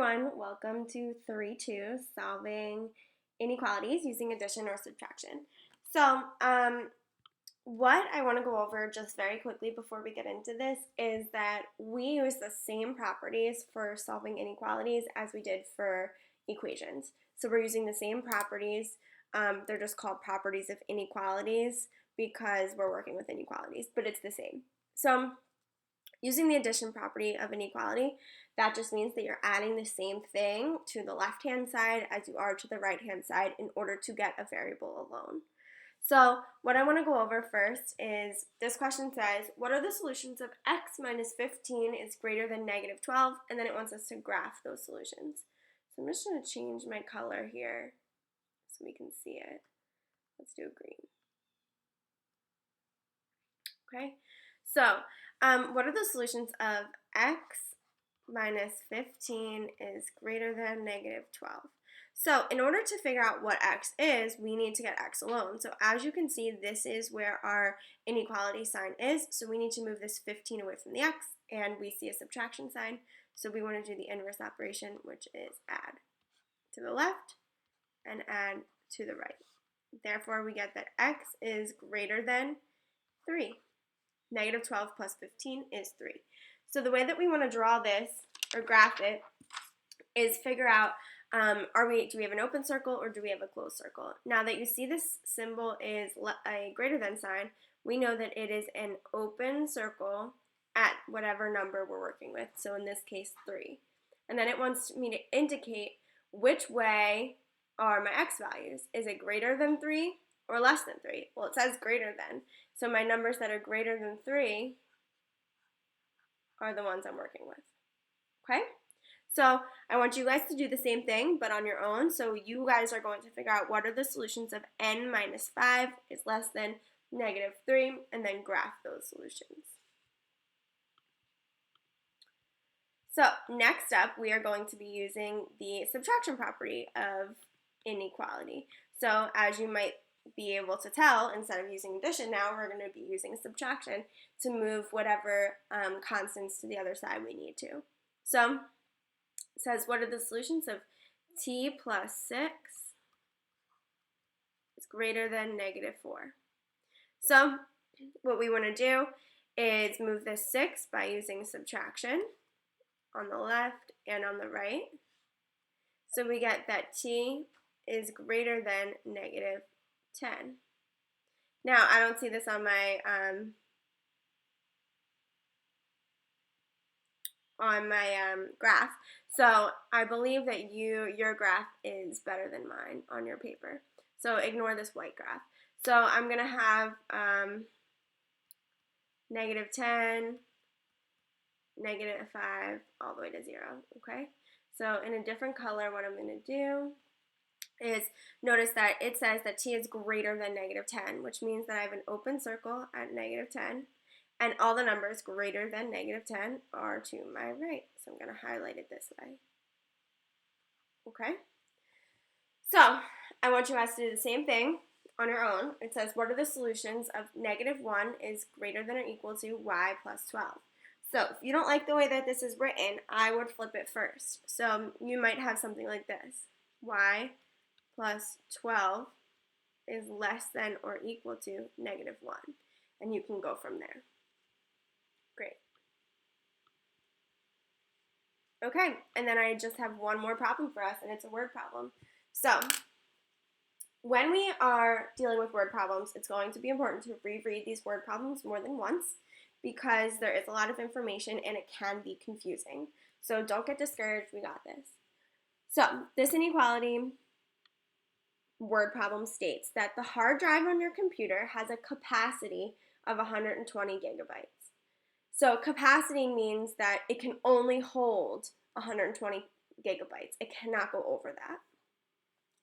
everyone, welcome to 3-2, solving inequalities using addition or subtraction. So, what I want to go over just very quickly before we get into this is that we use the same properties for solving inequalities as we did for equations. So we're using the same properties. They're just called properties of inequalities because we're working with inequalities, but it's the same. So using the addition property of inequality, that just means that you're adding the same thing to the left-hand side as you are to the right-hand side in order to get a variable alone. So what I want to go over first is this question says, what are the solutions of x minus 15 is greater than negative 12? And then it wants us to graph those solutions. So I'm just going to change my color here so we can see it. Let's do green. Okay, so what are the solutions of x minus 15 is greater than negative 12? So in order to figure out what x is, we need to get x alone. So as you can see, this is where our inequality sign is. So we need to move this 15 away from the x, and we see a subtraction sign. So we want to do the inverse operation, which is add to the left and add to the right. Therefore, we get that x is greater than 3. Negative 12 plus 15 is 3. So the way that we want to draw this or graph it is figure out do we have an open circle or do we have a closed circle? Now that you see this symbol is a greater than sign, we know that it is an open circle at whatever number we're working with. So in this case, 3. And then it wants me to indicate which way are my x values. Is it greater than 3 or less than 3? Well, it says greater than. So my numbers that are greater than 3 are the ones I'm working with. Okay? So I want you guys to do the same thing, but on your own. So you guys are going to figure out what are the solutions of n minus 5 is less than negative 3, and then graph those solutions. So next up, we are going to be using the subtraction property of inequality. So as you might be able to tell, instead of using addition now, we're going to be using subtraction to move whatever constants to the other side we need to. So it says, what are the solutions of t plus 6 is greater than negative 4? So what we want to do is move this 6 by using subtraction on the left and on the right. So we get that t is greater than negative 10. Now, I don't see this on my graph, so I believe that your graph is better than mine on your paper. So ignore this white graph. So I'm going to have negative 10, negative 5, all the way to 0, okay? So in a different color, what I'm going to do is notice that it says that t is greater than negative 10, which means that I have an open circle at negative 10, and all the numbers greater than negative 10 are to my right. So I'm going to highlight it this way. Okay? So I want you guys to do the same thing on your own. It says, what are the solutions of negative 1 is greater than or equal to y plus 12? So if you don't like the way that this is written, I would flip it first. So you might have something like this. Y plus 12 is less than or equal to negative 1. And you can go from there. Great. Okay, and then I just have one more problem for us, and it's a word problem. So when we are dealing with word problems, it's going to be important to reread these word problems more than once because there is a lot of information and it can be confusing. So don't get discouraged, we got this. So this inequality word problem states that the hard drive on your computer has a capacity of 120 gigabytes. So capacity means that it can only hold 120 gigabytes. It cannot go over that.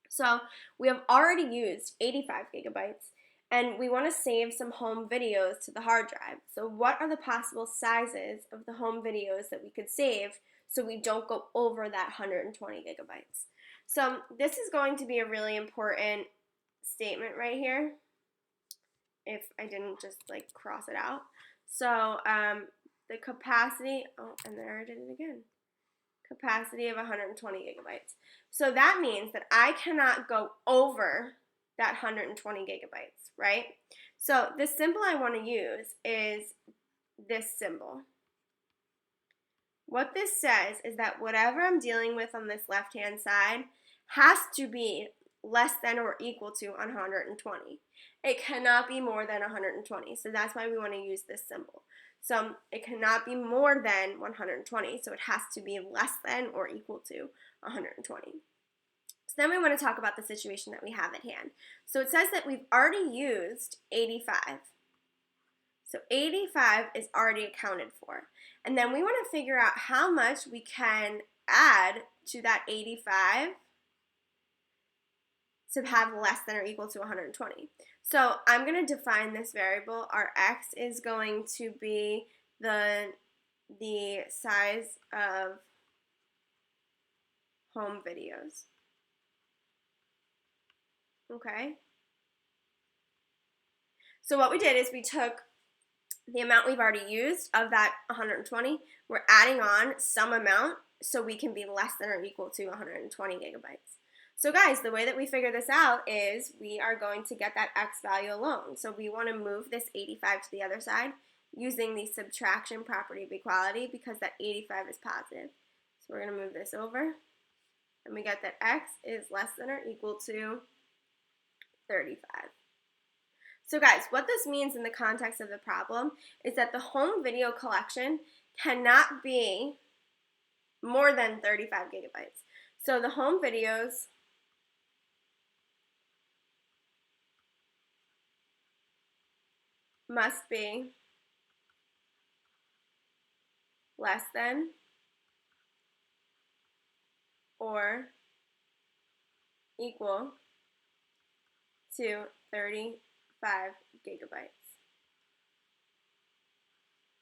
So we have already used 85 gigabytes, and we want to save some home videos to the hard drive. So what are the possible sizes of the home videos that we could save so we don't go over that 120 gigabytes? So this is going to be a really important statement right here, if I didn't just like cross it out. So the capacity, oh, and there I did it again. capacity of 120 gigabytes. So that means that I cannot go over that 120 gigabytes, right? So the symbol I want to use is this symbol. What this says is that whatever I'm dealing with on this left-hand side has to be less than or equal to 120. It cannot be more than 120, so that's why we want to use this symbol. So it cannot be more than 120, so it has to be less than or equal to 120. So then we want to talk about the situation that we have at hand. So it says that we've already used 85. So 85 is already accounted for. And then we want to figure out how much we can add to that 85 to have less than or equal to 120. So I'm going to define this variable. Our x is going to be the size of home videos. Okay? So what we did is we took the amount we've already used of that 120, we're adding on some amount so we can be less than or equal to 120 gigabytes. So guys, the way that we figure this out is we are going to get that x value alone. So we want to move this 85 to the other side using the subtraction property of equality because that 85 is positive. So we're going to move this over and we get that x is less than or equal to 35. So guys, what this means in the context of the problem is that the home video collection cannot be more than 35 gigabytes. So the home videos must be less than or equal to 35 gigabytes.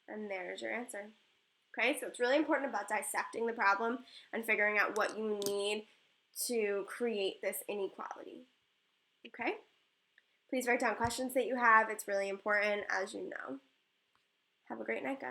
And there's your answer. Okay, so it's really important about dissecting the problem and figuring out what you need to create this inequality. Okay? Please write down questions that you have. It's really important, as you know. Have a great night, guys.